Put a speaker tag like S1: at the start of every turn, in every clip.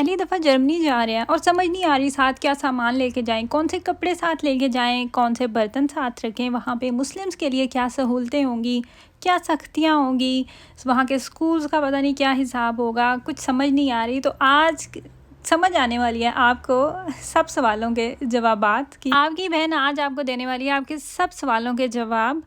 S1: पहली दफ़ा जर्मनी जा रहे हैं और समझ नहीं आ रही साथ क्या सामान लेके जाएं, कौन से कपड़े साथ लेके जाएं, कौन से बर्तन साथ रखें, वहाँ पे मुस्लिम्स के लिए क्या सहूलतें होंगी, क्या सख्तियाँ होंगी, वहाँ के स्कूल्स का पता नहीं क्या हिसाब होगा, कुछ समझ नहीं आ रही। तो आज समझ आने वाली है आपको सब सवालों के जवाबात की। आपकी बहन आज आपको देने वाली है आपके सब सवालों के जवाब।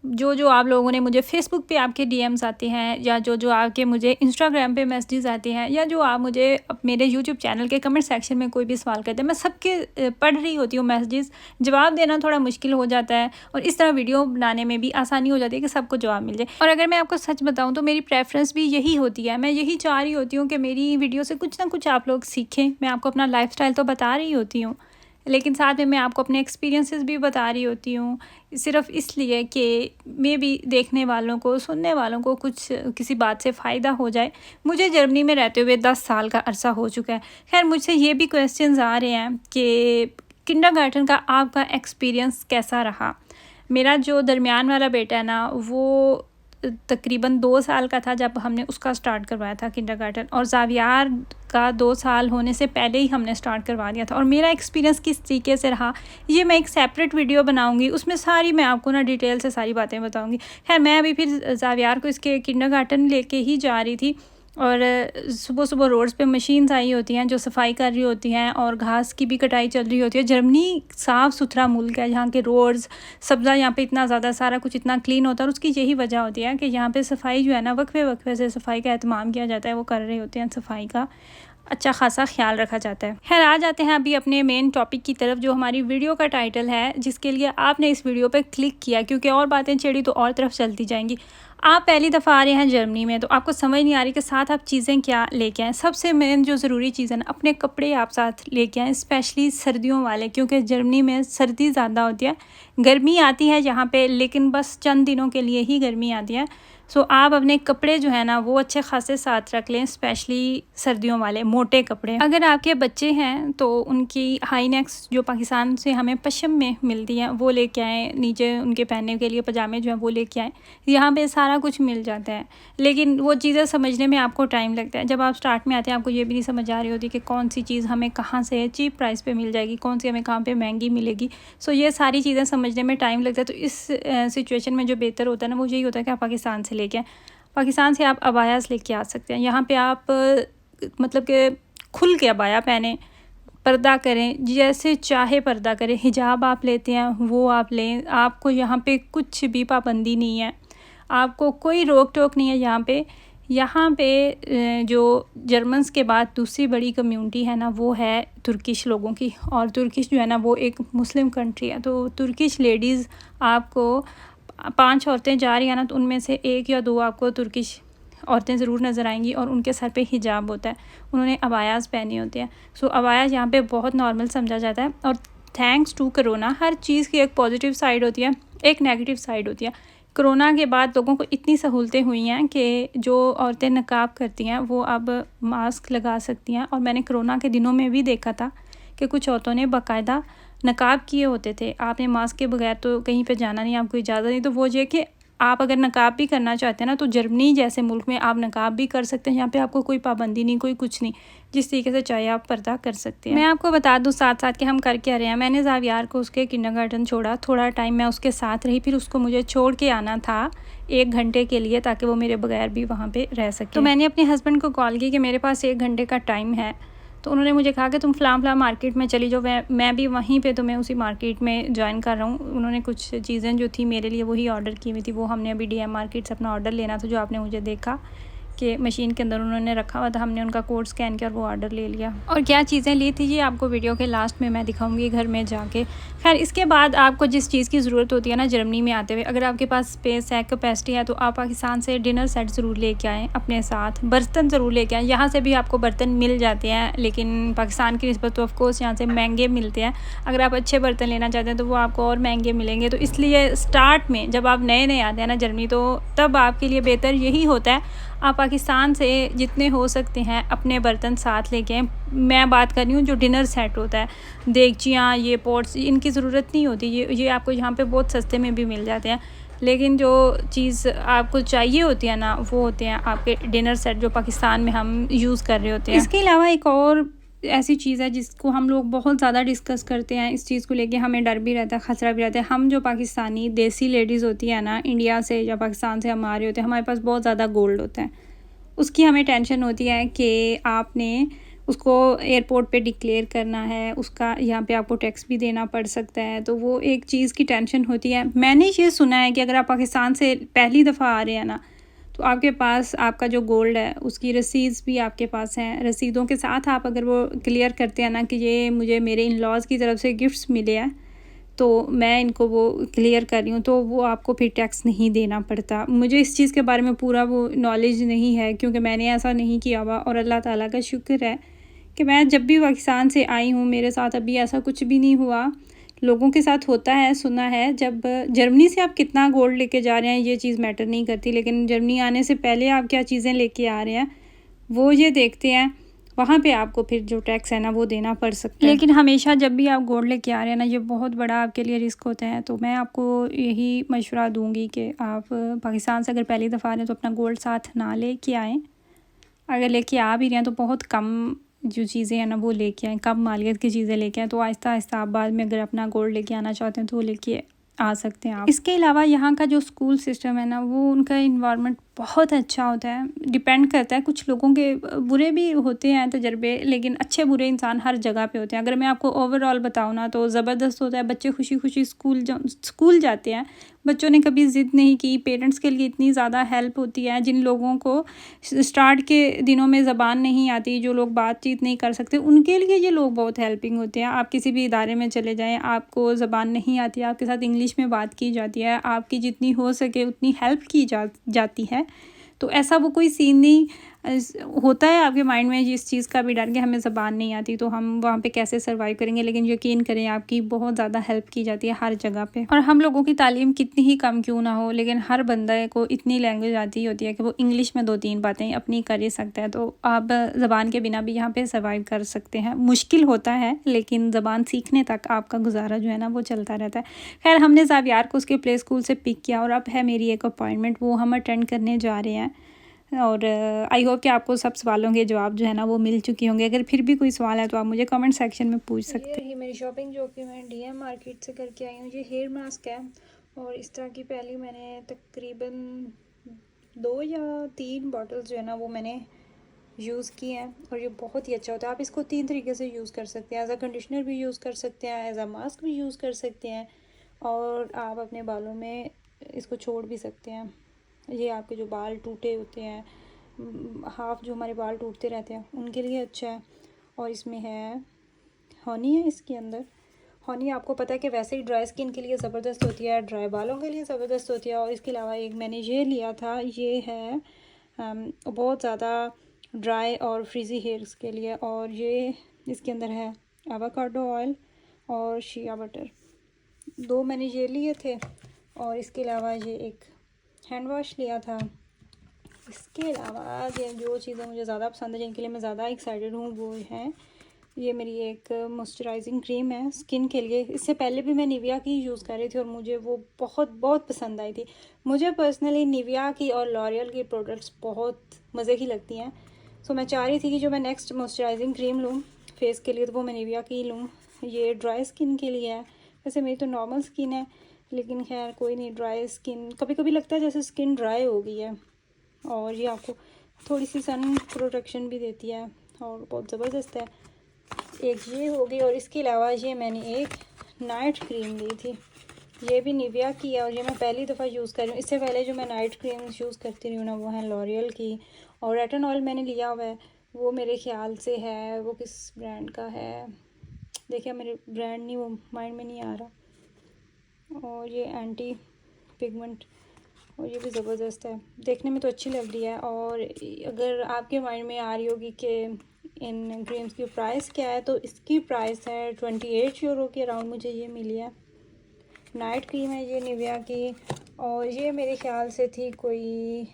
S1: जो आप लोगों ने मुझे फेसबुक पे आपके डीएम्स आते हैं, या जो आपके मुझे इंस्टाग्राम पे मैसेजेस आते हैं, या जो आप मुझे मेरे यूट्यूब चैनल के कमेंट सेक्शन में कोई भी सवाल करते हैं, मैं सबके पढ़ रही होती हूँ मैसेजेस। जवाब देना थोड़ा मुश्किल हो जाता है और इस तरह वीडियो बनाने में भी आसानी हो जाती है कि सबको जवाब मिल जाए। और अगर मैं आपको सच बताऊँ तो मेरी प्रेफरेंस भी यही होती है, मैं यही चाह रही होती हूँ कि मेरी वीडियो से कुछ ना कुछ आप लोग सीखें। मैं आपको अपना लाइफस्टाइल तो बता रही होती हूँ, लेकिन साथ में मैं आपको अपने एक्सपीरियंसेस भी बता रही होती हूँ, सिर्फ इसलिए कि मे भी देखने वालों को, सुनने वालों को कुछ किसी बात से फ़ायदा हो जाए। मुझे जर्मनी में रहते हुए 10 साल का अरसा हो चुका है। खैर, मुझसे ये भी क्वेश्चंस आ रहे हैं कि किंडरगार्टन का आपका एक्सपीरियंस कैसा रहा। मेरा जो दरमियान वाला बेटा है ना, वो तकरीबन 2 साल का था जब हमने उसका स्टार्ट करवाया था किंडरगार्टन, और ज़ावियार का 2 साल होने से पहले ही हमने स्टार्ट करवा दिया था। और मेरा एक्सपीरियंस किस तरीके से रहा, ये मैं एक सेपरेट वीडियो बनाऊंगी, उसमें सारी मैं आपको ना डिटेल से सारी बातें बताऊंगी। खैर, मैं अभी फिर ज़ावियार को इसके किंडरगार्टन लेके ही जा रही थी, और सुबह सुबह रोड्स पे मशीन्स आई होती हैं जो सफाई कर रही होती हैं, और घास की भी कटाई चल रही होती है। जर्मनी साफ़ सुथरा मुल्क है, यहाँ के रोड्स, सब्ज़ा यहाँ पे इतना ज़्यादा, सारा कुछ इतना क्लीन होता है। और उसकी यही वजह होती है कि यहाँ पे सफाई जो है ना, वक्फे वक्फे से सफाई का एहतमाम किया जाता है, वो कर रहे होते हैं, सफाई का अच्छा खासा ख्याल रखा जाता है। खैर, आ जाते हैं अभी अपने मेन टॉपिक की तरफ, जो हमारी वीडियो का टाइटल है, जिसके लिए आपने इस वीडियो पर क्लिक किया, क्योंकि और बातें छेड़ी तो और तरफ चलती जाएंगी। आप पहली दफ़ा आ रहे हैं जर्मनी में, तो आपको समझ नहीं आ रही कि साथ आप चीज़ें क्या लेके आएँ। सबसे मेन जो ज़रूरी चीज़ है ना, अपने कपड़े आप साथ लेके आएँ, स्पेशली सर्दियों वाले, क्योंकि जर्मनी में सर्दी ज़्यादा होती है। गर्मी आती है यहाँ पे, लेकिन बस चंद दिनों के लिए ही गर्मी आती है। सो आप अपने कपड़े जो है ना, वो अच्छे खासे साथ रख लें, स्पेशली सर्दियों वाले मोटे कपड़े। अगर आपके बच्चे हैं तो उनकी हाई नेक्स जो पाकिस्तान से हमें पश्चिम में मिलती हैं, वो लेके आएँ। नीचे उनके पहनने के लिए पजामे जो हैं वो लेके आएँ। यहाँ पे सारा कुछ मिल जाता है, लेकिन वो चीज़ें समझने में आपको टाइम लगता है। जब आप स्टार्ट में आते हैं, आपको ये भी नहीं समझ आ रही होती कि कौन सी चीज़ हमें कहाँ से चीप प्राइस पे मिल जाएगी, कौन सी हमें कहाँ पे महंगी मिलेगी। सो ये सारी चीज़ें समझने में टाइम लगता है। तो इस सिचुएशन में जो बेहतर होता है ना, वो यही होता है कि आप पाकिस्तान से लेके आएँ। पाकिस्तान से आप अबायास लेके आ सकते हैं। यहाँ पे आप मतलब कि खुल के अबाया पहने, पर्दा करें, जैसे चाहे पर्दा करें। हिजाब आप लेते हैं वो आप लें, आपको यहाँ पे कुछ भी पाबंदी नहीं है, आपको कोई रोक टोक नहीं है यहाँ पे जो जर्मन्स के बाद दूसरी बड़ी कम्युनिटी है ना, वो है तुर्किश लोगों की। और तुर्किश जो है ना, वो एक मुस्लिम कंट्री है। तो तुर्किश लेडीज़, आपको 5 औरतें जा रही हैं ना, तो उनमें से 1 या 2 आपको तुर्किश औरतें ज़रूर नज़र आएंगी, और उनके सर पे हिजाब होता है, उन्होंने अबायास पहनी होती हैं। सो अबायास यहाँ पे बहुत नॉर्मल समझा जाता है। और थैंक्स टू कोरोना, हर चीज़ की एक पॉजिटिव साइड होती है, एक नेगेटिव साइड होती है। कोरोना के बाद लोगों को इतनी सहूलतें हुई हैं कि जो औरतें नकाब करती हैं वो अब मास्क लगा सकती हैं। और मैंने कोरोना के दिनों में भी देखा था कि कुछ औरतों ने बाकायदा नकाब किए होते थे। आपने मास्क के बगैर तो कहीं पे जाना नहीं, आपको इजाज़त नहीं। तो वो ये कि आप अगर नकाब भी करना चाहते हैं ना, तो जर्मनी जैसे मुल्क में आप नकाब भी कर सकते हैं। यहाँ पे आपको कोई पाबंदी नहीं, कोई कुछ नहीं, जिस तरीके से चाहे आप पर्दा कर सकते हैं। मैं आपको बता दूँ साथ साथ कि हम कर क्या रहे हैं। मैंने ज़ावियार को उसके किंडरगार्टन छोड़ा, थोड़ा टाइम मैं उसके साथ रही, फिर उसको मुझे छोड़ के आना था 1 घंटे के लिए, ताकि वो मेरे बगैर भी वहाँ पर रह सके। तो मैंने अपने हस्बैंड को कॉल की कि मेरे पास 1 घंटे का टाइम है। तो उन्होंने मुझे कहा कि तुम फ़लाँ मार्केट में चली जाओ, मैं भी वहीं पे तुम्हें उसी मार्केट में ज्वाइन कर रहा हूँ। उन्होंने कुछ चीज़ें जो थी मेरे लिए वही ऑर्डर की हुई थी, वो हमने अभी डीएम मार्केट से अपना ऑर्डर लेना था, जो आपने मुझे देखा कि मशीन के अंदर उन्होंने रखा हुआ था। हमने उनका कोड स्कैन किया और वो ऑर्डर ले लिया। और क्या चीज़ें ली थी ये आपको वीडियो के लास्ट में मैं दिखाऊंगी घर में जाके। खैर, इसके बाद आपको जिस चीज़ की ज़रूरत होती है ना जर्मनी में आते हुए, अगर आपके पास स्पेस है, कैपेसिटी है, तो आप पाकिस्तान से डिनर सेट ज़रूर लेके आएँ अपने साथ। बर्तन ज़रूर लेके आएँ। यहाँ से भी आपको बर्तन मिल जाते हैं, लेकिन पाकिस्तान की निस्बत तो ऑफकोर्स यहाँ से महंगे मिलते हैं। अगर आप अच्छे बर्तन लेना चाहते हैं तो वो आपको और महंगे मिलेंगे। तो इसलिए स्टार्ट में जब आप नए नए आते हैं ना जर्मनी, तो तब आपके लिए बेहतर यही होता है आप पाकिस्तान से जितने हो सकते हैं अपने बर्तन साथ लेके आएँ। मैं बात कर रही हूँ जो डिनर सेट होता है, देगचियाँ, ये पॉट्स, इनकी ज़रूरत नहीं होती। ये आपको यहाँ पे बहुत सस्ते में भी मिल जाते हैं। लेकिन जो चीज़ आपको चाहिए होती है ना, वो होते हैं आपके डिनर सेट जो पाकिस्तान में हम यूज़ कर रहे होते हैं। इसके अलावा एक और ऐसी चीज़ है जिसको हम लोग बहुत ज़्यादा डिस्कस करते हैं, इस चीज़ को लेके हमें डर भी रहता है, ख़तरा भी रहता है। हम जो पाकिस्तानी देसी लेडीज़ होती है ना, इंडिया से या पाकिस्तान से हम आ रहे होते हैं, हमारे पास बहुत ज़्यादा गोल्ड होता है। उसकी हमें टेंशन होती है कि आपने उसको एयरपोर्ट पे डिक्लेयर करना है, उसका यहाँ पे आपको टैक्स भी देना पड़ सकता है, तो वो एक चीज़ की टेंशन होती है। मैंने ये सुना है कि अगर आप पाकिस्तान से पहली दफ़ा आ रहे हैं ना, तो आपके पास आपका जो गोल्ड है उसकी रसीद भी आपके पास हैं। रसीदों के साथ आप अगर वो क्लियर करते हैं ना कि ये मुझे मेरे इन लॉज़ की तरफ से गिफ्ट्स मिले हैं, तो मैं इनको वो क्लियर कर रही हूँ, तो वो आपको फिर टैक्स नहीं देना पड़ता। मुझे इस चीज़ के बारे में पूरा वो नॉलेज नहीं है, क्योंकि मैंने ऐसा नहीं किया हुआ, और अल्लाह ताला का शुक्र है कि मैं जब भी पाकिस्तान से आई हूँ मेरे साथ अभी ऐसा कुछ भी नहीं हुआ। लोगों के साथ होता है, सुना है। जब जर्मनी से आप कितना गोल्ड लेके जा रहे हैं ये चीज़ मैटर नहीं करती, लेकिन जर्मनी आने से पहले आप क्या चीज़ें लेके आ रहे हैं वो ये देखते हैं। वहाँ पे आपको फिर जो टैक्स है ना वो देना पड़ सकता है। लेकिन हमेशा जब भी आप गोल्ड लेके आ रहे हैं ना, ये बहुत बड़ा आपके लिए रिस्क होता है। तो मैं आपको यही मशवरा दूंगी कि आप पाकिस्तान से अगर पहली दफ़ा आ रहे हैं तो अपना गोल्ड साथ ना लेके आएँ। अगर लेके आ भी रहे हैं तो बहुत कम जो चीज़ें हैं ना वो लेके आएँ, कम मालियत की चीज़ें लेके आएँ। तो आहिस्ता आहिस्ता आप बाद में अगर अपना गोल्ड लेके आना चाहते हैं तो वो लेके आ सकते हैं आप। इसके अलावा यहाँ का जो स्कूल सिस्टम है ना, वो उनका इन्वायरमेंट बहुत अच्छा होता है। डिपेंड करता है, कुछ लोगों के बुरे भी होते हैं तजर्बे, लेकिन अच्छे बुरे इंसान हर जगह पे होते हैं। अगर मैं आपको ओवरऑल बताऊँ ना तो ज़बरदस्त होता है। बच्चे खुशी खुशी स्कूल जाते हैं। बच्चों ने कभी ज़िद नहीं की। पेरेंट्स के लिए इतनी ज़्यादा हेल्प होती है। जिन लोगों को स्टार्ट के दिनों में ज़बान नहीं आती, जो लोग बातचीत नहीं कर सकते, उनके लिए ये लोग बहुत हेल्पिंग होते हैं। आप किसी भी इदारे में चले जाएं, आपको ज़बान नहीं आती, आपके साथ इंग्लिश में बात की जाती है, आपकी जितनी हो सके उतनी हेल्प की जाती है। तो ऐसा वो कोई सीन नहीं होता है आपके माइंड में जिस चीज़ का भी डर के हमें ज़बान नहीं आती तो हम वहाँ पे कैसे सर्वाइव करेंगे। लेकिन यकीन करें आपकी बहुत ज़्यादा हेल्प की जाती है हर जगह पे। और हम लोगों की तालीम कितनी ही कम क्यों ना हो, लेकिन हर बंदे को इतनी लैंग्वेज आती होती है कि वो इंग्लिश में 2-3 बातें अपनी कर ही सकता है। तो आप ज़बान के बिना भी यहाँ पे सर्वाइव कर सकते हैं। मुश्किल होता है लेकिन ज़बान सीखने तक आपका गुजारा जो है ना वो चलता रहता है। खैर, हमने ज़ावियार को उसके प्ले स्कूल से पिक किया और अब है मेरी एक अपॉइंटमेंट, वो हम अटेंड करने जा रहे हैं। और आई होप कि आपको सब सवालों के जवाब जो है ना वो मिल चुके होंगे। अगर फिर भी कोई सवाल है तो आप मुझे कमेंट सेक्शन में पूछ सकते हैं। ये मेरी शॉपिंग जो कि मैं डीएम मार्केट से करके आई हूँ। ये हेयर मास्क है और इस तरह की पहली मैंने तकरीबन 2 या 3 बॉटल्स जो है ना वो मैंने यूज़ की हैं और ये बहुत ही अच्छा होता है। आप इसको 3 तरीके से यूज़ कर सकते हैं। एज अ कंडीशनर भी यूज़ कर सकते हैं, एज अ मास्क भी यूज़ कर सकते हैं, और आप अपने बालों में इसको छोड़ भी सकते हैं। ये आपके जो बाल टूटे होते हैं, हाफ जो हमारे बाल टूटते रहते हैं, उनके लिए अच्छा है। और इसमें है हनी है इसके अंदर। हनी आपको पता है कि वैसे ही ड्राई स्किन के लिए ज़बरदस्त होती है, ड्राई बालों के लिए ज़बरदस्त होती है। और इसके अलावा एक मैंने ये लिया था, ये है बहुत ज़्यादा ड्राई और फ्रीज़ी हेयर्स के लिए, और ये इसके अंदर है एवोकाडो ऑयल और शिया बटर। 2 मैंने ये लिए थे। और इसके अलावा ये एक हैंड वॉश लिया था। इसके अलावा जो चीज़ें मुझे ज़्यादा पसंद है, जिनके लिए मैं ज़्यादा एक्साइटेड हूँ, वो हैं ये मेरी एक मॉइस्चराइजिंग क्रीम है स्किन के लिए। इससे पहले भी मैं निविया की यूज़ कर रही थी और मुझे वो बहुत बहुत पसंद आई थी। मुझे पर्सनली निविया की और लॉरियल की प्रोडक्ट्स बहुत मज़े की लगती हैं। सो मैं चाह रही थी कि जो मैं नेक्स्ट मॉइस्चराइजिंग क्रीम लूँ फेस के लिए तो वो मैं निविया की लूँ। ये ड्राई स्किन के लिए है। वैसे मेरी तो नॉर्मल स्किन है, लेकिन खैर कोई नहीं। ड्राई स्किन कभी कभी लगता है जैसे स्किन ड्राई हो गई है। और ये आपको थोड़ी सी सन प्रोटेक्शन भी देती है और बहुत ज़बरदस्त है। एक ये होगी। और इसके अलावा ये मैंने एक नाइट क्रीम ली थी, ये भी निविया की है और ये मैं पहली दफ़ा यूज़ कर रही हूँ। इससे पहले जो मैं नाइट क्रीम यूज़ करती रही हूँ ना, वो है लॉरियल की। और रेटिनॉल मैंने लिया हुआ है, वो मेरे ख्याल से है, वो किस ब्रांड का है देखिए, मेरे ब्रांड नहीं वो माइंड में नहीं आ रहा। और ये एंटी पिगमेंट, और ये भी ज़बरदस्त है, देखने में तो अच्छी लग रही है। और अगर आपके माइंड में आ रही होगी कि इन क्रीम्स की प्राइस क्या है, तो इसकी प्राइस है 28 यूरो के अराउंड मुझे ये मिली है। नाइट क्रीम है ये निविया की, और ये मेरे ख्याल से थी कोई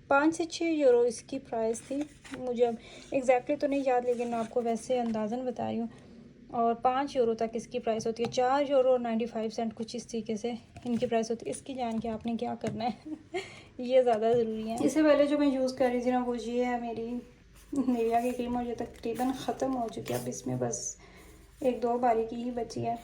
S1: 5 से 6 यूरो इसकी प्राइस थी। मुझे अब एग्जैक्टली तो नहीं याद, लेकिन मैं आपको वैसे अंदाज़न बता रही हूँ। और 5 यूरो तक इसकी प्राइस होती है। 4 यूरो और 95 सेंट कुछ इस तरीके से इनकी प्राइस होती है। इसकी जान के आपने क्या करना है ये ज़्यादा ज़रूरी है। इससे पहले जो मैं यूज़ कर रही थी ना वो ये है मेरी निविया की क्रीम, और ये तकरीबन ख़त्म हो चुकी है। अब इसमें बस 1-2 बारी की ही बची है,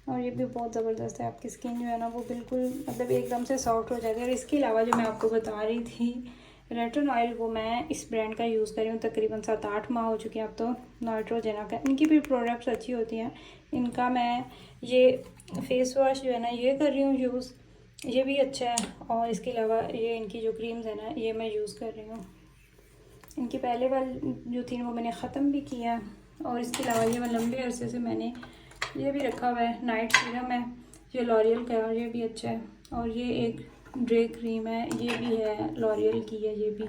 S1: और ये भी बहुत ज़बरदस्त है। आपकी स्किन जो है ना वो बिल्कुल मतलब एकदम से सॉफ्ट हो जाती है। और इसके अलावा जो मैं आपको बता रही थी रेटिन ऑयल, वो मैं इस ब्रांड का यूज़ कर रही हूँ तकरीबन 7-8 माह हो चुके हैं अब तो। नॉइट्रोजेना का, इनकी भी प्रोडक्ट्स अच्छी होती हैं। इनका मैं ये फेस वॉश जो है ना ये कर रही हूँ यूज़, ये भी अच्छा है। और इसके अलावा ये इनकी जो क्रीम्स है ना ये मैं यूज़ कर रही हूँ। इनकी पहले वाली जो थी वो मैंने ख़त्म भी किया। और इसके अलावा ये मैं लंबे अरसे से मैंने ये भी रखा हुआ है, नाइट सीरम है, ये लॉरियल का है और ये भी अच्छा है। और ये एक ड्रे क्रीम है, ये भी है लॉरियल की है, ये भी